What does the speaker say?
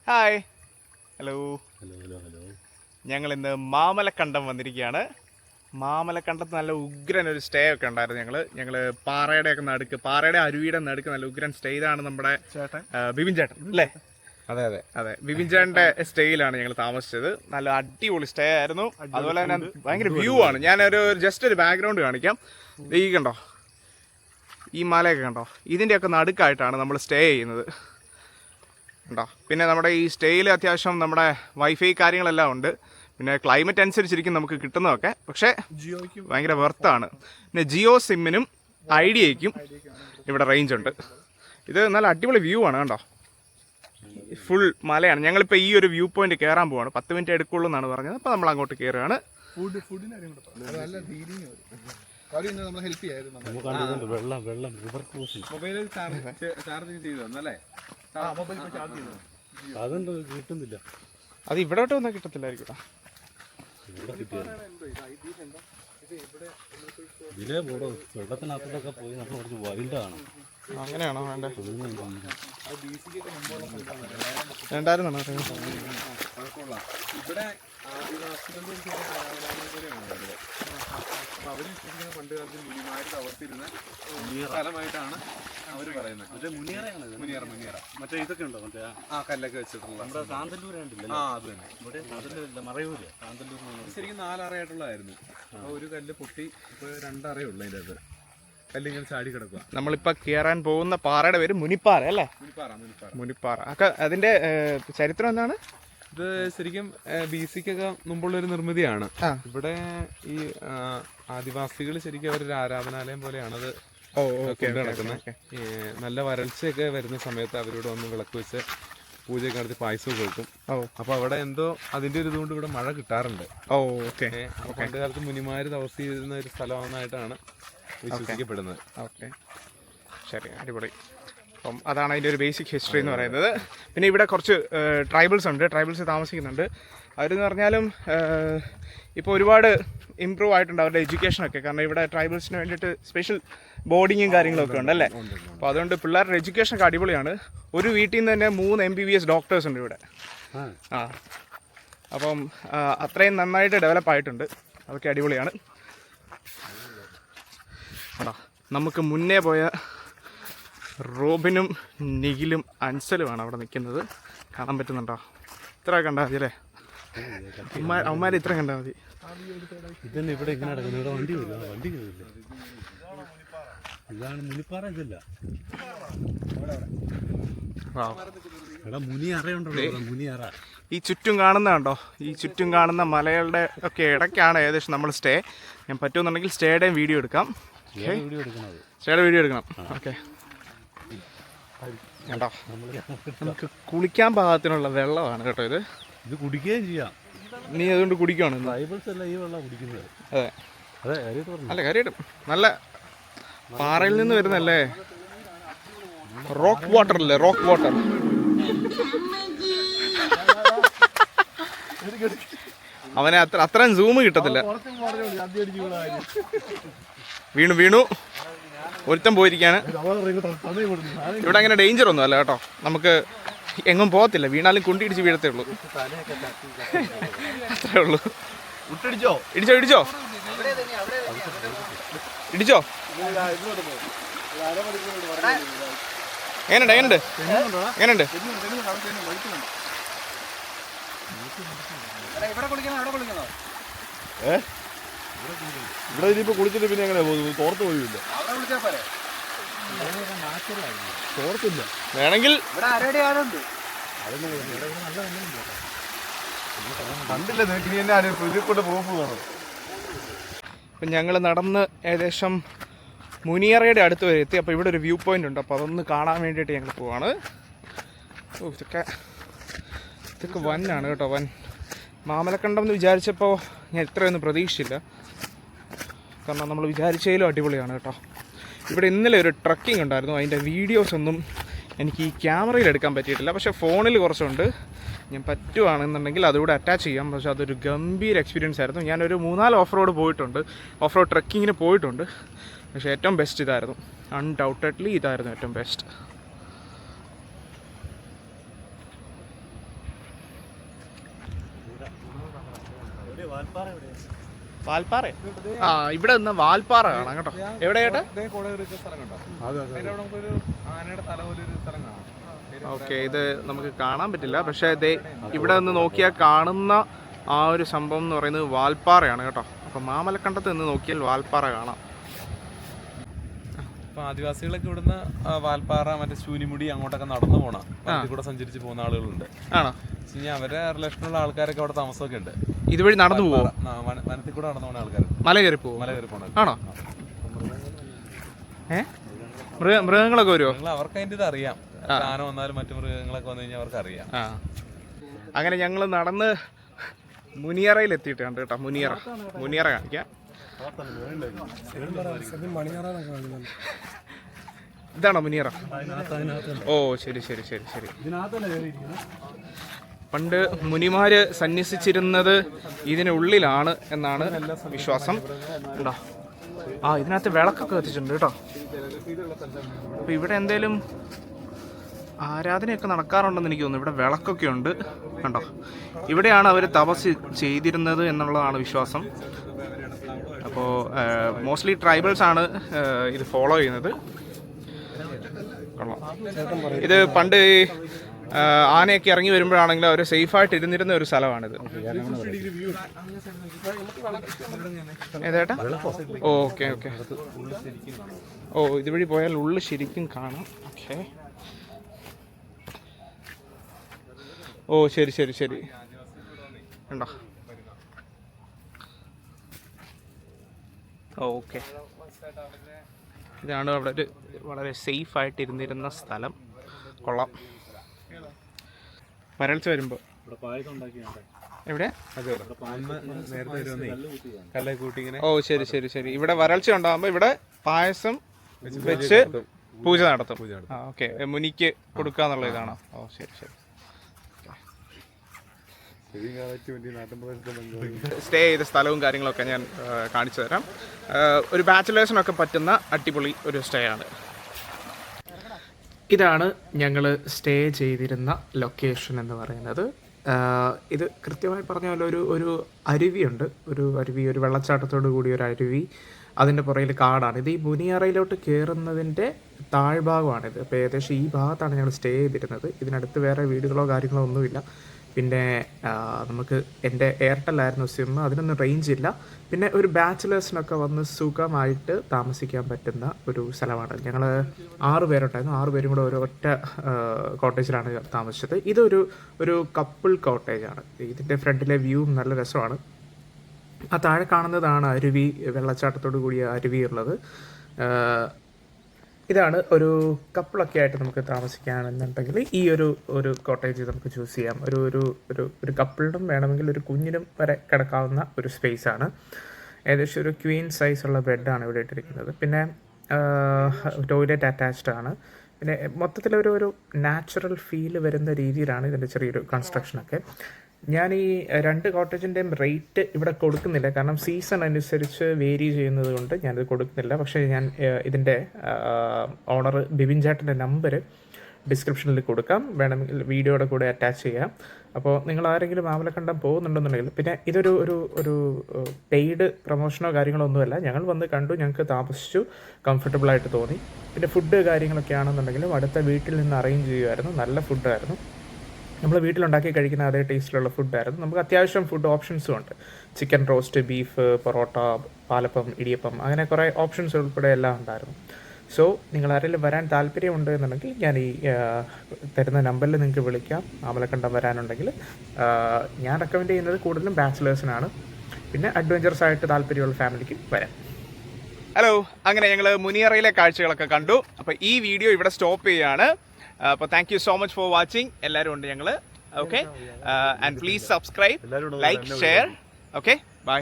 Hi. Hello. Hello hello hello. ഞങ്ങളിന്ന് മാമലക്കണ്ടം വന്നിരിക്കുകയാണ്. മാമലക്കണ്ടത്ത് നല്ല ഉഗ്രൻ ഒരു സ്റ്റേ ഒക്കെ ഉണ്ടായിരുന്നു. ഞങ്ങൾ പാറയുടെ അരുവിയുടെ നടുക്ക് നല്ല ഉഗ്രൻ സ്റ്റേ. ഇതാണ് നമ്മുടെ ബിബിൻ ചേട്ടൻ അല്ലേ? അതെ അതെ അതെ, ബിബിൻ ചേട്ടൻ്റെ സ്റ്റേയിലാണ് ഞങ്ങൾ താമസിച്ചത്. നല്ല അടിപൊളി സ്റ്റേ ആയിരുന്നു. അതുപോലെ തന്നെ ഭയങ്കര വ്യൂ ആണ്. ഞാനൊരു ജസ്റ്റ് ഒരു ബാക്ക്ഗ്രൗണ്ട് കാണിക്കാം. ഈ കണ്ടോ, ഈ മലയൊക്കെ കണ്ടോ? ഇതിൻ്റെയൊക്കെ നടുക്കായിട്ടാണ് നമ്മൾ സ്റ്റേ ചെയ്യുന്നത് ഉണ്ടോ. പിന്നെ നമ്മുടെ ഈ സ്റ്റേയിൽ അത്യാവശ്യം നമ്മുടെ വൈഫൈ കാര്യങ്ങളെല്ലാം ഉണ്ട്. പിന്നെ ക്ലൈമറ്റ് അനുസരിച്ചിരിക്കും നമുക്ക് കിട്ടുന്നതൊക്കെ. പക്ഷേ ജിയോയ്ക്ക് ഭയങ്കര വെർത്താണ്. പിന്നെ ജിയോ സിമ്മിനും ഐഡിയയ്ക്കും ഇവിടെ റേഞ്ച് ഉണ്ട്. ഇത് നല്ല അടിപൊളി വ്യൂ ആണ് കണ്ടോ. ഫുൾ മലയാണ്. ഞങ്ങളിപ്പോൾ ഈ ഒരു വ്യൂ പോയിന്റ് കയറാൻ പോവാണ്. 10 മിനിറ്റ് എടുക്കുള്ളൂ എന്നാണ് പറഞ്ഞത്. അപ്പോൾ നമ്മൾ അങ്ങോട്ട് കയറുകയാണ്. കിട്ടുന്നില്ല. അത് ഇവിടോട്ട് വന്നാൽ കിട്ടത്തില്ലായിരിക്കും. വെള്ളത്തിനകത്തൊക്കെ പോയി നമ്മൾ കുറച്ച് വൈൽഡാണ്. അങ്ങനെയാണോ? വേണ്ടായിരുന്നോ? ഇവിടെ അവര് പണ്ട് കാലത്ത് മുനിമാര് താമസിച്ചിരുന്ന സ്ഥലമായിട്ടാണ് അവര് പറയുന്നത്. മുനിയറ മറ്റേ ഇതൊക്കെ ഉണ്ടോ? മറ്റേ കല്ലൊക്കെ വെച്ചിട്ടുള്ള നമ്മുടെ കാന്തല്ലൂരായിട്ടില്ല. അത് തന്നെ. ഇവിടെ കാന്തല്ലൂരില്ല, മറയൂര്. കാന്തല്ലൂർ ശരിക്കും 4 അറയായിട്ടുള്ളതായിരുന്നു. ഒരു കല്ല് പൊട്ടി ഇപ്പൊ 2 അറയുള്ളൂ. അതിൻ്റെ അത് കല്ലിങ്ങനെ ചാടി കിടക്കുക. നമ്മളിപ്പോൾ കയറാൻ പോകുന്ന പാറയുടെ പേര് മുനിപ്പാറ അല്ലേ? മുനിപ്പാറ. ഒക്കെ അതിന്റെ ചരിത്രം എന്താണ്? ഇത് ശരിക്കും BC-ക്കൊക്കെ മുമ്പുള്ളൊരു നിർമ്മിതിയാണ്. ഇവിടെ ഈ ആദിവാസികൾ ശരിക്കും അവരൊരു ആരാധനാലയം പോലെയാണത് കൊണ്ട് നടക്കുന്നത്. നല്ല വരൾച്ചയൊക്കെ വരുന്ന സമയത്ത് അവരോട് വന്ന് വിളക്ക് വെച്ച് പൂജയൊക്കെ നടത്തി പായസമൊക്കെ വെക്കും. അപ്പൊ അവിടെ എന്തോ അതിന്റെ ഒരു ഇതുകൊണ്ട് ഇവിടെ മഴ കിട്ടാറുണ്ട്. പണ്ട് കാലത്ത് മുനിമാര് താമസിച്ചിരുന്ന ഒരു സ്ഥലമാണെന്നായിട്ടാണ് വിശ്വസിക്കപ്പെടുന്നത്. ഓക്കെ, ശരി, അടിപൊളി. അപ്പം അതാണ് അതിൻ്റെ ഒരു ബേസിക് ഹിസ്റ്ററി എന്ന് പറയുന്നത്. പിന്നെ ഇവിടെ കുറച്ച് ട്രൈബൽസ് ഉണ്ട്, ട്രൈബൽസ് താമസിക്കുന്നുണ്ട്. അവരെന്ന് പറഞ്ഞാലും ഇപ്പോൾ ഒരുപാട് ഇമ്പ്രൂവ് ആയിട്ടുണ്ട് അവരുടെ എഡ്യൂക്കേഷനൊക്കെ. കാരണം ഇവിടെ ട്രൈബൽസിന് വേണ്ടിയിട്ട് സ്പെഷ്യൽ ബോർഡിങ്ങും കാര്യങ്ങളൊക്കെ ഉണ്ടല്ലേ. അപ്പോൾ അതുകൊണ്ട് പിള്ളേരുടെ എഡ്യൂക്കേഷനൊക്കെ അടിപൊളിയാണ്. ഒരു വീട്ടിൽ നിന്ന് തന്നെ 3 MBBS ഡോക്ടേഴ്സ് ഉണ്ട് ഇവിടെ. അപ്പം അത്രയും നന്നായിട്ട് ഡെവലപ്പ് ആയിട്ടുണ്ട്. അതൊക്കെ അടിപൊളിയാണ്. നമുക്ക് മുന്നേ പോയ റോബിനും നിഖിലും അൻസലുമാണ് അവിടെ നിൽക്കുന്നത്. കാണാൻ പറ്റുന്നുണ്ടോ? ഇത്ര കണ്ടാൽ മതി അല്ലേ? അവന്മാരെ ഇത്ര കണ്ടാൽ മതി. ഇതന്നെ ഇവിടെ ഇങ്ങനെ നടക്കുന്നത്. ഇവിടെ വണ്ടി ഇതാണ് മുനിപ്പാറ. ഇതല്ല മുനിയറ. ഈ ചുറ്റും കാണുന്നതുണ്ടോ? ഈ ചുറ്റും കാണുന്ന മലകളുടെ ഒക്കെ ഇടയ്ക്കാണ് ഏകദേശം നമ്മൾ സ്റ്റേ. ഞാൻ പറ്റുമെന്നുണ്ടെങ്കിൽ സ്റ്റേയുടെയും വീഡിയോ എടുക്കാം. സ്റ്റേയുടെ വീഡിയോ എടുക്കണം. ഓക്കെ, കേട്ടോ. നമുക്ക് കുളിക്കാൻ പാകത്തിനുള്ള വെള്ളമാണ് കേട്ടോ ഇത്. കുടിക്കുകയും ചെയ്യാം. നീ അതുകൊണ്ട് കുടിക്കുകയാണ്? ട്രൈബൽസ് അല്ല ഈ വെള്ളം കുടിക്കുന്നത്. അതെ അല്ല, കാര്യമായിട്ടും നല്ല പാറയിൽ നിന്ന് വരുന്നല്ലേ. റോക്ക് വാട്ടർ അല്ലേ? Rock water. അവനെ അത്രയും സൂം കിട്ടത്തില്ല. വീണു ഒരുത്തം പോയിരിക്കാണ്. ഇവിടെ അങ്ങനെ ഡേഞ്ചർ ഒന്നും അല്ല കേട്ടോ. നമുക്ക് എങ്ങും പോകത്തില്ല. വീണാലും കുണ്ടിടിച്ച് വീഴത്തേ ഉള്ളൂ. അത്രേ ഉള്ളൂ. ഇടിച്ചോ എങ്ങനെയുണ്ട്? ഇവിടെ ഇനിയിപ്പോ കുളിച്ചിട്ട് പിന്നെ എങ്ങനെ പോകുന്നു? തോർത്ത് പോയില്ല. തോർത്തില്ല. വേണമെങ്കിൽ കണ്ടില്ല. നിനക്ക് എന്നെ ഇതിൽക്കൊണ്ട് പോകുന്നതാണ്. ഇപ്പം ഞങ്ങൾ നടന്ന് ഏകദേശം മുനിയറയുടെ അടുത്ത് വരെ എത്തി. അപ്പോൾ ഇവിടെ ഒരു വ്യൂ പോയിന്റ് ഉണ്ട്. അപ്പോൾ അതൊന്ന് കാണാൻ വേണ്ടിയിട്ട് ഞങ്ങൾ പോവാണ്. ഇതൊക്കെ വന്നാണ് കേട്ടോ. മാമലക്കണ്ടം എന്ന് വിചാരിച്ചപ്പോൾ ഞാൻ ഇത്രയൊന്നും പ്രതീക്ഷിച്ചില്ല. കാരണം നമ്മൾ വിചാരിച്ചതിലും അടിപൊളിയാണ് കേട്ടോ. ഇവിടെ ഇന്നലെ ഒരു ട്രക്കിംഗ് ഉണ്ടായിരുന്നു. അതിൻ്റെ വീഡിയോസ് ഒന്നും എനിക്ക് ഈ ക്യാമറയിൽ എടുക്കാൻ പറ്റിയിട്ടില്ല. പക്ഷേ ഫോണിൽ കുറച്ചുണ്ട്. ഞാൻ പറ്റുവാണെന്നുണ്ടെങ്കിൽ അതുകൂടെ അറ്റാച്ച് ചെയ്യാം. പക്ഷേ അതൊരു ഗംഭീര എക്സ്പീരിയൻസ് ആയിരുന്നു. ഞാനൊരു 3-4 ഓഫ് റോഡ് പോയിട്ടുണ്ട്, ഓഫ് റോഡ് ട്രക്കിങ്ങിന് പോയിട്ടുണ്ട്. പക്ഷേ ഏറ്റവും ബെസ്റ്റ് ഇതായിരുന്നു. അൺഡൗട്ടഡ്ലി ഇതായിരുന്നു ഏറ്റവും ബെസ്റ്റ്. വാൽപ്പാറ ആ ഇവിടെ നിന്ന് വാൽപ്പാറ കാണാം കേട്ടോ. എവിടെ ചേട്ടാ? ഓക്കെ, ഇത് നമുക്ക് കാണാൻ പറ്റില്ല, പക്ഷേ ഇവിടെ നിന്ന് നോക്കിയാൽ കാണുന്ന ആ ഒരു സംഭവം എന്ന് പറയുന്നത് വാൽപ്പാറയാണ് കേട്ടോ. അപ്പം മാമലക്കണ്ടത്ത് നിന്ന് നോക്കിയാൽ വാൽപ്പാറ കാണാം. ഇപ്പൊ ആദിവാസികളൊക്കെ ഇവിടുന്ന് വാൽപ്പാറ മറ്റേ ശൂനിമുടി അങ്ങോട്ടൊക്കെ നടന്നു പോണം, കൂടെ സഞ്ചരിച്ച് പോകുന്ന ആളുകളുണ്ട്. ആണോ? അവരെ റിലേഷനുള്ള ആൾക്കാരൊക്കെ അവിടെ താമസമൊക്കെ ഉണ്ട്. ഇതുവഴി നടന്നു പോവോ? വനത്തിൽ കൂടെ നടന്നു പോകുന്ന ആൾക്കാർ മല കയറി പോവും. മല കയറി പോകണം. ആണോ? മൃഗങ്ങളൊക്കെ വരുമോ? അവർക്ക് അതിൻ്റെ ഇത് അറിയാം. ആന വന്നാലും മറ്റു മൃഗങ്ങളൊക്കെ വന്നു കഴിഞ്ഞാൽ അവർക്ക് അറിയാം. അങ്ങനെ ഞങ്ങൾ നടന്ന് മുനിയറയിൽ എത്തിയിട്ടുണ്ട് കേട്ടോ. മുനിയറ കാണിക്കാം. ഇതാണോ മുനിയറ? ഓ ശരി ശരി ശരി ശരി. പണ്ട് മുനിമാര് സന്യസിച്ചിരുന്നത് ഇതിനുള്ളിലാണ് എന്നാണ് വിശ്വാസം. കേട്ടോ, ഇതിനകത്ത് വിളക്കൊക്കെ കത്തിച്ചിട്ടുണ്ട് കേട്ടോ. അപ്പൊ ഇവിടെ എന്തേലും ആരാധനയൊക്കെ നടക്കാറുണ്ടെന്ന് എനിക്ക് തോന്നുന്നു. ഇവിടെ വിളക്കൊക്കെ ഉണ്ട് കണ്ടോ. ഇവിടെയാണ് അവർ തപസ് ചെയ്തിരുന്നത് എന്നുള്ളതാണ് വിശ്വാസം. അപ്പോൾ മോസ്റ്റ്ലി ട്രൈബൽസ് ആണ് ഇത് ഫോളോ ചെയ്യുന്നത്. കൊള്ളാം. ഇത് പണ്ട് ആനയൊക്കെ ഇറങ്ങി വരുമ്പോഴാണെങ്കിലും അവർ സേഫായിട്ട് ഇരുന്നിരുന്ന ഒരു സ്ഥലമാണിത്. ഏതേട്ടാ? Okay okay. ഇതുവഴി പോയാൽ ഉള്ളിൽ ശരിക്കും കാണാം. ഓക്കെ. ശരി ശരി ശരി. ഉണ്ടോ? ഓക്കെ. ഇതാണ് അവിടെ ഒരു വളരെ സേഫായിട്ട് ഇരുന്നിരുന്ന സ്ഥലം. കൊള്ളാം. വരൾച്ച വരുമ്പോൾ എവിടെ? ശരി ശരി ശരി. ഇവിടെ വരൾച്ച ഉണ്ടാകുമ്പോൾ ഇവിടെ പായസം വെച്ച് പൂജ നടത്തും. ഓക്കെ, മുനിക്ക് കൊടുക്കുക എന്നുള്ള ഇതാണോ? ശരി ശരി. സ്റ്റേ ചെയ്ത സ്ഥലവും കാര്യങ്ങളൊക്കെ ഞാൻ കാണിച്ചു തരാം. ഒരു ബാച്ചിലേഴ്സിനൊക്കെ പറ്റുന്ന അടിപൊളി ഒരു സ്റ്റേ ആണ്. ഇതാണ് ഞങ്ങൾ സ്റ്റേ ചെയ്തിരുന്ന ലൊക്കേഷൻ എന്ന് പറയുന്നത്. ഇത് കൃത്യമായി പറഞ്ഞാൽ ഒരു അരുവിയുണ്ട്. ഒരു വെള്ളച്ചാട്ടത്തോടു കൂടിയ ഒരു അരുവി. അതിൻ്റെ പുറകിൽ കാടാണ്. ഇത് ഈ മുനിയറയിലോട്ട് കയറുന്നതിൻ്റെ താഴ്ഭാഗമാണിത്. അപ്പോൾ ഏകദേശം ഈ ഭാഗത്താണ് ഞങ്ങൾ സ്റ്റേ ചെയ്തിരുന്നത്. ഇതിനടുത്ത് വേറെ വീടുകളോ കാര്യങ്ങളോ ഒന്നുമില്ല. പിന്നെ നമുക്ക് എൻ്റെ എയർടെല്ലായിരുന്നു സിം, അതിനൊന്നും റേഞ്ച് ഇല്ല. പിന്നെ ഒരു ബാച്ചിലേഴ്സിനൊക്കെ വന്ന് സുഖമായിട്ട് താമസിക്കാൻ പറ്റുന്ന ഒരു സ്ഥലമാണ്. ഞങ്ങൾ 6 പേരുണ്ടായിരുന്നു. 6 പേരും കൂടെ ഒറ്റ കോട്ടേജിലാണ് താമസിച്ചത്. ഇതൊരു കപ്പിൾ കോട്ടേജാണ്. ഇതിൻ്റെ ഫ്രണ്ടിലെ വ്യൂ നല്ല രസമാണ്. ആ താഴെ കാണുന്നതാണ് അരുവി, വെള്ളച്ചാട്ടത്തോടു കൂടിയ അരുവിയുള്ളത്. ഇതാണ് ഒരു കപ്പിളൊക്കെ ആയിട്ട് നമുക്ക് താമസിക്കുകയാണെന്നുണ്ടെങ്കിൽ ഈ ഒരു കോട്ടേജ് നമുക്ക് ചൂസ് ചെയ്യാം. ഒരു കപ്പിളിനും വേണമെങ്കിൽ ഒരു കുഞ്ഞിനും വരെ കിടക്കാവുന്ന ഒരു സ്പേസാണ്. ഏകദേശം ഒരു ക്വീൻ സൈസുള്ള ബെഡാണ് ഇവിടെ ഇട്ടിരിക്കുന്നത്. പിന്നെ ടോയ്ലറ്റ് അറ്റാച്ച്ഡ് ആണ്. പിന്നെ മൊത്തത്തിലൊരു നാച്ചുറൽ ഫീൽ വരുന്ന രീതിയിലാണ് ഇതിൻ്റെ ചെറിയൊരു കൺസ്ട്രക്ഷനൊക്കെ. ഞാൻ ഈ 2 കോട്ടേജിൻ്റെയും റേറ്റ് ഇവിടെ കൊടുക്കുന്നില്ല, കാരണം സീസൺ അനുസരിച്ച് വേരി ചെയ്യുന്നത് കൊണ്ട് ഞാനിത് കൊടുക്കുന്നില്ല. പക്ഷേ ഞാൻ ഇതിൻ്റെ ഓണർ ബിബിൻ ചേട്ടൻ്റെ നമ്പർ ഡിസ്ക്രിപ്ഷനിൽ കൊടുക്കാം, വേണമെങ്കിൽ വീഡിയോയുടെ കൂടെ അറ്റാച്ച് ചെയ്യാം. അപ്പോൾ നിങ്ങൾ ആരെങ്കിലും മാമലക്കണ്ടം പോകുന്നുണ്ടെന്നുണ്ടെങ്കിൽ, പിന്നെ ഇതൊരു പെയ്ഡ് പ്രൊമോഷനോ കാര്യങ്ങളോ ഒന്നുമല്ല. ഞങ്ങൾ വന്ന് കണ്ടു, ഞങ്ങൾക്ക് താമസിച്ചു, കംഫർട്ടബിളായിട്ട് തോന്നി. പിന്നെ ഫുഡ് കാര്യങ്ങളൊക്കെ ആണെന്നുണ്ടെങ്കിലും അടുത്ത വീട്ടിൽ നിന്ന് അറേഞ്ച് ചെയ്യുമായിരുന്നു. നല്ല ഫുഡായിരുന്നു. നമ്മൾ വീട്ടിലുണ്ടാക്കി കഴിക്കുന്ന അതേ ടേസ്റ്റിലുള്ള ഫുഡായിരുന്നു. നമുക്ക് അത്യാവശ്യം ഫുഡ് ഓപ്ഷൻസും ഉണ്ട്. Chicken roast, beef, parotta, palappam, idiyappam, അങ്ങനെ കുറേ ഓപ്ഷൻസ് ഉൾപ്പെടെ എല്ലാം ഉണ്ടായിരുന്നു. സോ നിങ്ങൾ ആരെങ്കിലും വരാൻ താല്പര്യമുണ്ട് എന്നുണ്ടെങ്കിൽ ഞാൻ ഈ തരുന്ന നമ്പറിൽ നിങ്ങൾക്ക് വിളിക്കാം. മാമലക്കണ്ടം വരാനുണ്ടെങ്കിൽ ഞാൻ റെക്കമെൻഡ് ചെയ്യുന്നത് കൂടുതലും ബാച്ചിലേഴ്സിനാണ്. പിന്നെ അഡ്വഞ്ചറസ് ആയിട്ട് താല്പര്യമുള്ള ഫാമിലിക്ക് വരാം. ഹലോ, അങ്ങനെ ഞങ്ങൾ മുനിയറയിലെ കാഴ്ചകളൊക്കെ കണ്ടു. അപ്പോൾ ഈ വീഡിയോ ഇവിടെ സ്റ്റോപ്പ് ചെയ്യുകയാണ്. അപ്പോൾ thank you so much for watching. എല്ലാവരും ഉണ്ട് ഞങ്ങൾ. Okay, and please subscribe, like, share. Okay, by.